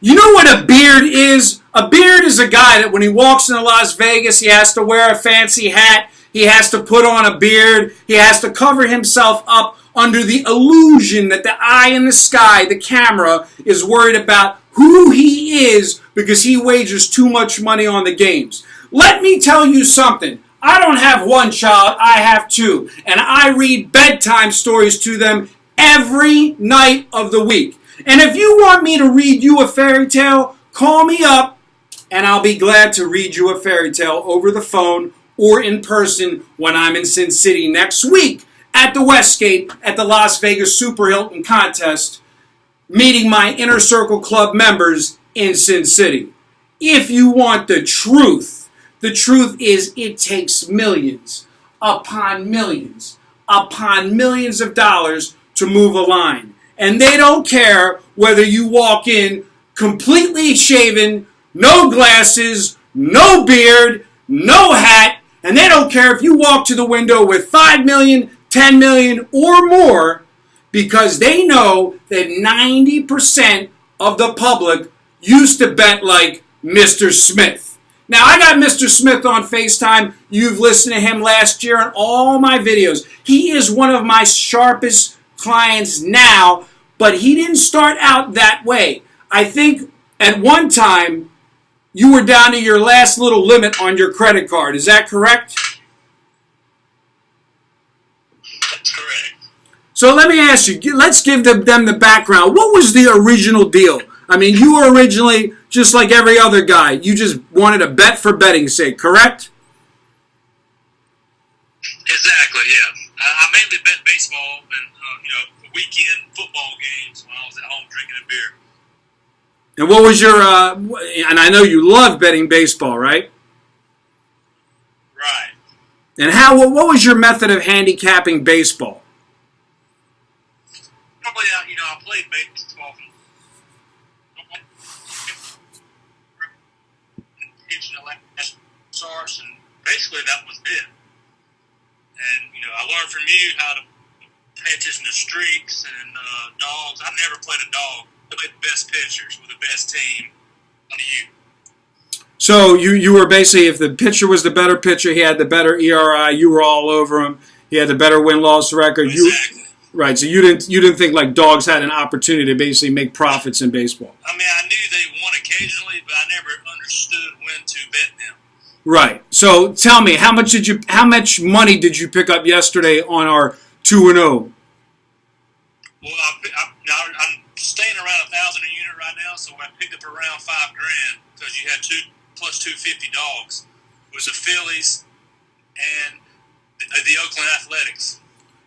You know what a beard is? A beard is a guy that when he walks into Las Vegas, he has to wear a fancy hat. He has to put on a beard. He has to cover himself up under the illusion that the eye in the sky, the camera, is worried about who he is because he wagers too much money on the games. Let me tell you something. I don't have one child, I have two. And I read bedtime stories to them every night of the week. And if you want me to read you a fairy tale, call me up and I'll be glad to read you a fairy tale over the phone or in person when I'm in Sin City next week at the Westgate at the Las Vegas Super Hilton contest, meeting my Inner Circle Club members in Sin City. If you want the truth is it takes millions upon millions of dollars to move a line. And they don't care whether you walk in completely shaven, no glasses, no beard, no hat, and they don't care if you walk to the window with 5 million, 10 million, or more, because they know that 90% of the public used to bet like Mr. Smith. Now, I got Mr. Smith on FaceTime. You've listened to him last year on all my videos. He is one of my sharpest clients now, but he didn't start out that way. I think at one time, you were down to your last little limit on your credit card. Is that correct? That's correct. So let me ask you, let's give them the background. What was the original deal? I mean, you were originally just like every other guy. You just wanted to bet for betting's sake, correct? Exactly, yeah. I mainly bet baseball and, weekend football games when I was at home drinking a beer. And what was your, and I know you love betting baseball, right? Right. And what was your method of handicapping baseball? Probably, I played baseball from source, and basically that was it. And, I learned from you how to pay attention to streaks and dogs. I never played a dog. I played the best pitchers with the best team on you. So you were basically, if the pitcher was the better pitcher, he had the better ERI, you were all over him. He had the better win-loss record. Exactly. Right, so you didn't think like dogs had an opportunity to basically make profits in baseball. I mean, I knew they won occasionally, but I never understood when to bet them. Right. So tell me, how much money did you pick up yesterday on our 2-0? Well, I'm staying around 1,000 a unit right now, so I picked up around $5,000 because you had 2 plus 250 dogs with the Phillies and the Oakland Athletics.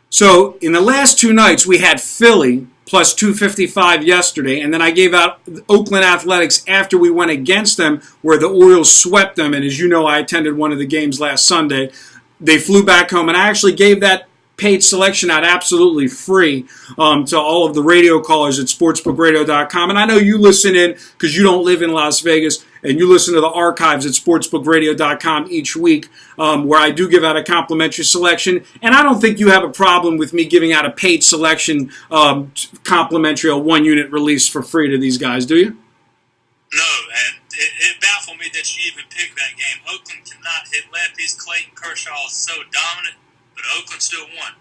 So in the last 2 nights, we had Philly plus 255 yesterday, and then I gave out Oakland Athletics after we went against them, where the Orioles swept them. And as you know, I attended one of the games last Sunday. They flew back home, and I actually gave that paid selection out absolutely free to all of the radio callers at sportsbookradio.com. And I know you listen in because you don't live in Las Vegas, and you listen to the archives at sportsbookradio.com each week, where I do give out a complimentary selection. And I don't think you have a problem with me giving out a paid selection complimentary, a 1-unit release for free to these guys, do you? No, and it baffled me that you even picked that game. Oakland cannot hit lefties. Clayton Kershaw is so dominant, but Oakland still won.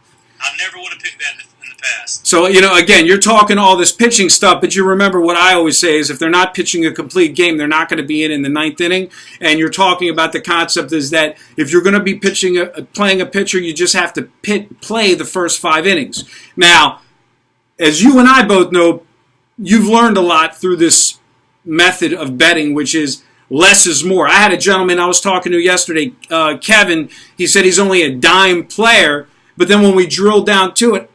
I never would have picked that in the past. So, again, you're talking all this pitching stuff, but you remember what I always say is if they're not pitching a complete game, they're not going to be in the 9th inning. And you're talking about the concept is that if you're going to be playing a pitcher, you just have to play the first 5 innings. Now, as you and I both know, you've learned a lot through this method of betting, which is less is more. I had a gentleman I was talking to yesterday, Kevin. He said he's only a dime player, but then when we drill down to it,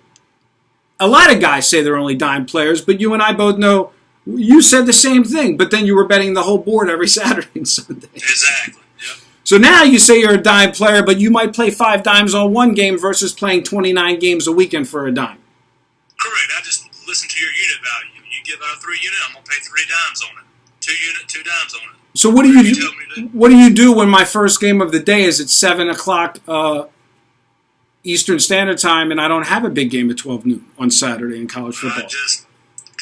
a lot of guys say they're only dime players, but you and I both know you said the same thing, but then you were betting the whole board every Saturday and Sunday. Exactly. Yep. So now you say you're a dime player, but you might play 5 dimes on one game versus playing 29 games a weekend for a dime. Correct. I just listen to your unit value. You give out a 3 unit, I'm going to pay 3 dimes on it. 2 unit, 2 dimes on it. So what do you do? What do you do when my first game of the day is at 7 o'clock Eastern Standard Time, and I don't have a big game at 12 noon on Saturday in college football? I just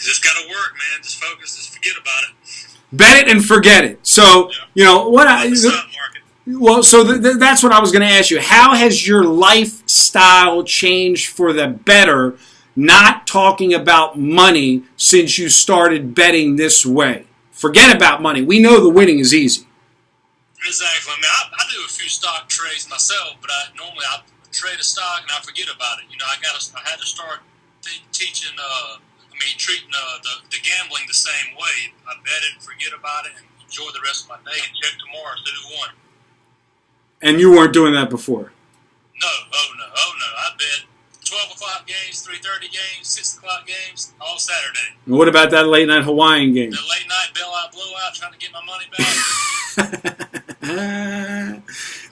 Just got to work, man. Just focus. Just forget about it. Bet it and forget it. So, you know, what I... Stock market. Well, so that's what I was going to ask you. How has your lifestyle changed for the better, not talking about money, since you started betting this way? Forget about money. We know the winning is easy. Exactly. I mean, I do a few stock trades myself, but normally I trade a stock and I forget about it. You know, I had to start teaching, treating the gambling the same way. I bet it, forget about it, and enjoy the rest of my day and check tomorrow instead of one. And you weren't doing that before? No. I bet 12 o'clock games, 3:30 games, 6 o'clock games, all Saturday. And what about that late night Hawaiian game? The late night bailout blowout, trying to get my money back.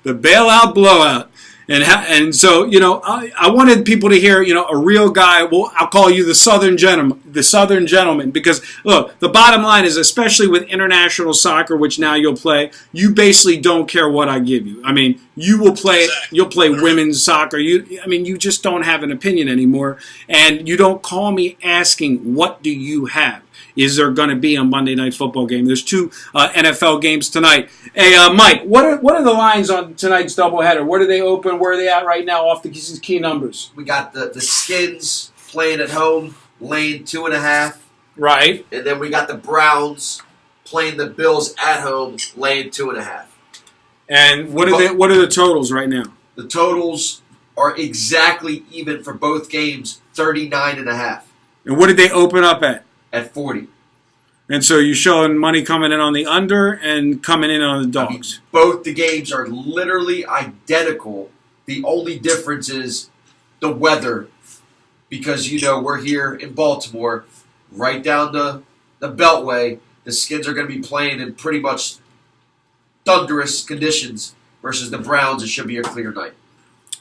The bailout blowout. And so, you know, I wanted people to hear, you know, a real guy. Well, I'll call you the Southern gentleman, because look, the bottom line is, especially with international soccer, which now you'll play, you basically don't care what I give you. I mean, you will play, Exactly. You'll play women's soccer. You just don't have an opinion anymore, and you don't call me asking, what do you have? Is there going to be a Monday Night Football game? There's 2 NFL games tonight. Hey, Mike, what are the lines on tonight's doubleheader? Where do they open? Where are they at right now off the key numbers? We got the Skins playing at home, laying 2.5. Right. And then we got the Browns playing the Bills at home, laying 2.5. And what are the totals right now? The totals are exactly even for both games, 39.5. And what did they open up at? At 40. And so you're showing money coming in on the under and coming in on the dogs. Both the games are literally identical. The only difference is the weather, because, you know, we're here in Baltimore, right down the Beltway. The Skins are going to be playing in pretty much thunderous conditions versus the Browns. It should be a clear night.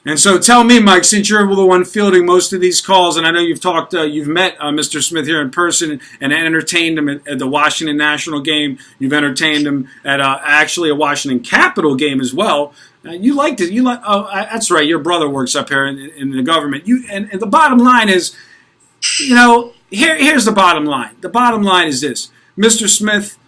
And so tell me, Mike, since you're the one fielding most of these calls, and I know you've met Mr. Smith here in person and entertained him at the Washington National game. You've entertained him at actually a Washington Capitol game as well. You liked it. That's right. Your brother works up here in the government. And the bottom line is, you know, here's the bottom line. The bottom line is this, Mr. Smith.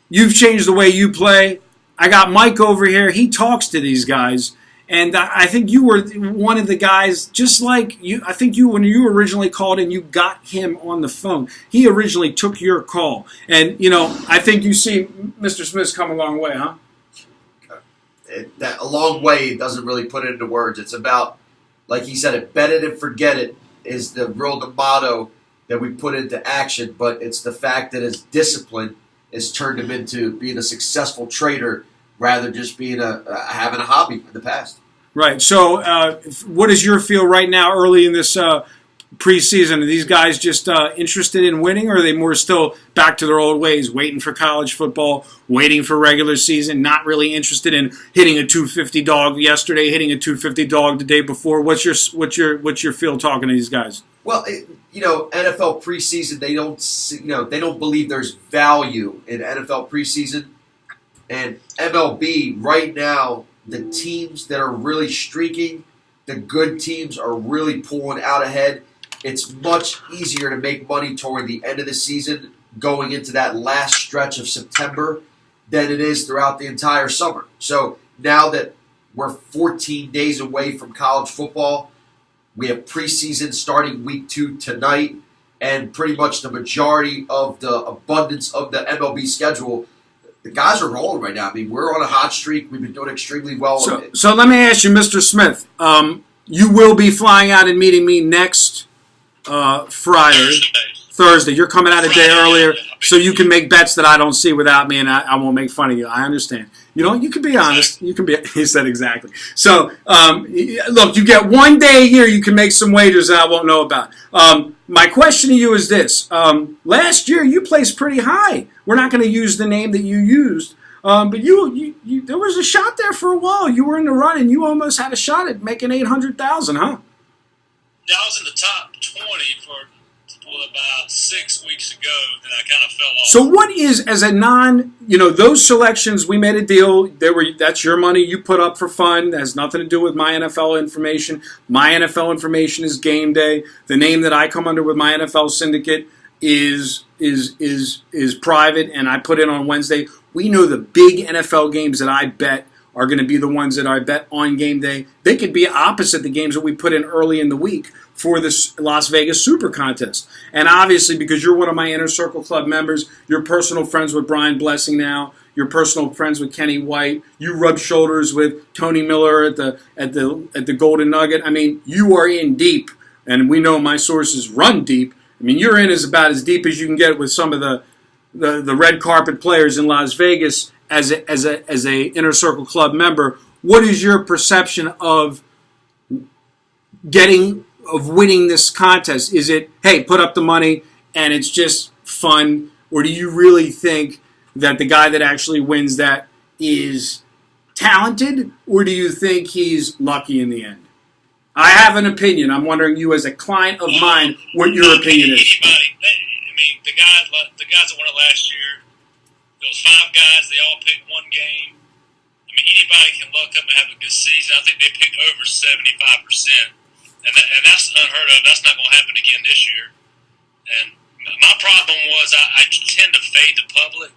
You've changed the way you play. I got Mike over here. He talks to these guys. And I think you were one of the guys, just like you. I think when you originally called in, you got him on the phone. He originally took your call. And, you know, I think you see Mr. Smith's come a long way, huh? A long way doesn't really put it into words. It's about, like he said, it, bet it and forget it is the motto that we put into action. But it's the fact that his discipline has turned him into being a successful trader rather than just being having a hobby in the past. Right. So what is your feel right now early in this preseason? Are these guys just interested in winning, or are they more still back to their old ways, waiting for college football, waiting for regular season, not really interested in hitting a 250 dog yesterday, hitting a 250 dog the day before? What's your feel talking to these guys? Well, NFL preseason, they don't believe there's value in NFL preseason. And MLB right now, the teams that are really streaking, the good teams are really pulling out ahead. It's much easier to make money toward the end of the season going into that last stretch of September than it is throughout the entire summer. So now that we're 14 days away from college football, we have preseason starting week 2 tonight, and pretty much the majority of the abundance of the MLB schedule, the guys are rolling right now. I mean, we're on a hot streak. We've been doing extremely well. So let me ask you, Mr. Smith, you will be flying out and meeting me next Friday, Thursday. You're coming out a day earlier so you can make bets that I don't see without me, and I won't make fun of you. I understand. You know, you can be honest. You can be. He said exactly. So, look, you get one day a year you can make some wagers that I won't know about. My question to you is this. Last year you placed pretty high. We're not going to use the name that you used, but you there was a shot there for a while. You were in the run, and you almost had a shot at making $800,000, huh? Yeah, I was in the top 20 for about 6 weeks ago, then I kind of fell off. So what is, as a those selections, we made a deal. That's your money you put up for fun. That has nothing to do with my NFL information. My NFL information is Game Day. The name that I come under with my NFL syndicate, is private, and I put in on Wednesday. We know the big NFL games that I bet are going to be the ones that I bet on game day. They could be opposite the games that we put in early in the week for this Las Vegas Super Contest. And obviously, because you're one of my Inner Circle Club members, you're personal friends with Brian Blessing now. You're personal friends with Kenny White. You rub shoulders with Tony Miller at the Golden Nugget. I mean, you are in deep, and we know my sources run deep. I mean, you're in as about as deep as you can get with some of the red carpet players in Las Vegas as a Inner Circle Club member. What is your perception of winning this contest? Is it, hey, put up the money and it's just fun, or do you really think that the guy that actually wins that is talented, or do you think he's lucky in the end? I have an opinion. I'm wondering, you as a client of mine, what your opinion is. The guys that won it last year, there was 5 guys. They all picked one game. I mean, anybody can luck up and have a good season. I think they picked over 75%, and that's unheard of. That's not going to happen again this year. And my problem was I tend to fade the public.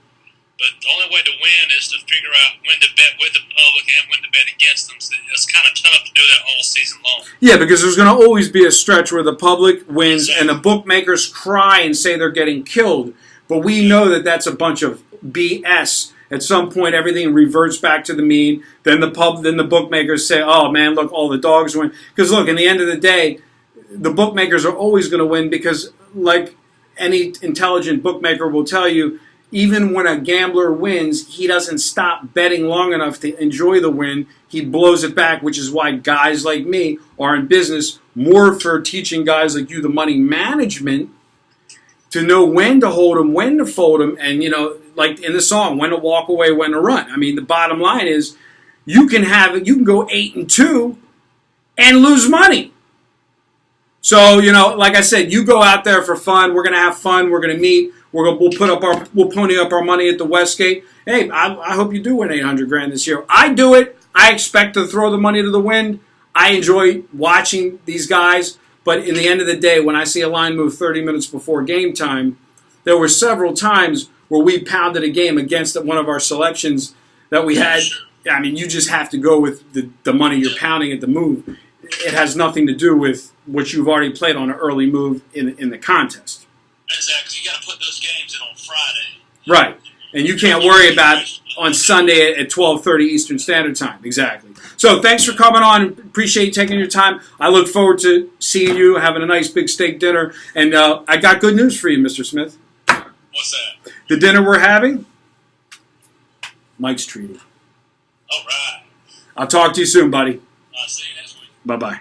But the only way to win is to figure out when to bet with the public and when to bet against them. So it's kind of tough to do that all season long. Yeah, because there's going to always be a stretch where the public wins and the bookmakers cry and say they're getting killed. But we know that that's a bunch of BS. At some point, everything reverts back to the mean. Then the bookmakers say, "Oh man, look, all the dogs win." Because look, in the end of the day, the bookmakers are always going to win because, like any intelligent bookmaker will tell you, even when a gambler wins, he doesn't stop betting long enough to enjoy the win. He blows it back, which is why guys like me are in business more for teaching guys like you the money management to know when to hold them, when to fold them, and, like in the song, when to walk away, when to run. I mean, the bottom line is you can go 8-2 and lose money. So, like I said, you go out there for fun. We're going to have fun. We're going to meet. We'll pony up our money at the Westgate. Hey, I hope you do win $800,000 this year. I do it. I expect to throw the money to the wind. I enjoy watching these guys. But in the end of the day, when I see a line move 30 minutes before game time, there were several times where we pounded a game against one of our selections that we had. I mean, you just have to go with the money you're pounding at the move. It has nothing to do with what you've already played on an early move in the contest. Exactly. You got to put those games in on Friday. Right. And you can't worry about it on Sunday at 12:30 Eastern Standard Time. Exactly. So thanks for coming on. Appreciate you taking your time. I look forward to seeing you, having a nice big steak dinner. And I got good news for you, Mr. Smith. What's that? The dinner we're having, Mike's treated. All right. I'll talk to you soon, buddy. I'll see you next week. Bye-bye.